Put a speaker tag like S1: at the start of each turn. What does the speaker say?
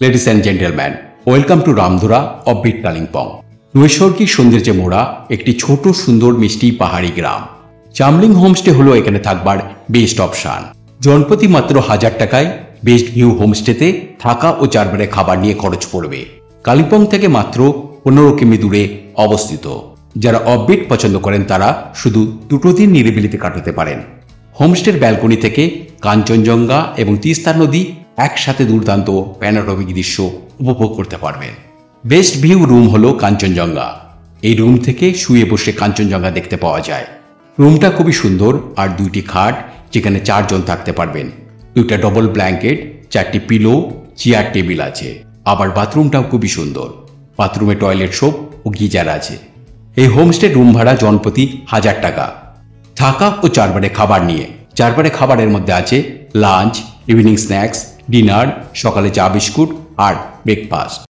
S1: Ladies and gentlemen, welcome to Ramdhura offbeat Kalimpong. নৈসর্গিক সৌন্দর্যে মোড়া একটি ছোট সুন্দর মিষ্টি পাহাড়ি গ্রাম। চামলিং হোমস্টে হলো এখানে থাকবার বেস্ট অপশন। জনপ্রতি মাত্র 1000 টাকায় বেস্ট ভিউ হোমস্টেতে থাকা ও চারবারে খাবার নিয়ে খরচ পড়বে। কালিম্পং থেকে মাত্র 15 কিমি দূরে অবস্থিত। যারা অফবিট পছন্দ করেন তারা শুধু 2 দিন নিরিবিলিতে কাটাতে পারেন। হোমস্টের ব্যালকনি থেকে কাঞ্চনজঙ্ঘা এবং তিস্তা নদী একসাথে দুর্দান্ত প্যানোরামিক দৃশ্য উপভোগ করতে পারবেন। বেস্ট ভিউ রুম হলো কাঞ্চনজঙ্ঘা। এই রুম থেকে শুয়ে বসে কাঞ্চনজঙ্ঘা দেখতে পাওয়া যায়। রুমটা খুবই সুন্দর আর 2টি খাট যেখানে 4 জন থাকতে পারবেন। 2টা ডবল ব্ল্যাঙ্কেট, 4টি পিলো, চেয়ার টেবিল আছে। আবার বাথরুমটাও খুবই সুন্দর। বাথরুমে টয়লেট সোপ ও গিজার আছে। এই হোমস্টে রুম ভাড়া জনপ্রতি 1000 টাকা। থাকা ও চারবারে খাবার নিয়ে। চারবারে খাবারের মধ্যে আছে লাঞ্চ, ইভিনিং স্ন্যাক্স, ডিনার, সকালে চা বিস্কুট আর ব্রেকফাস্ট।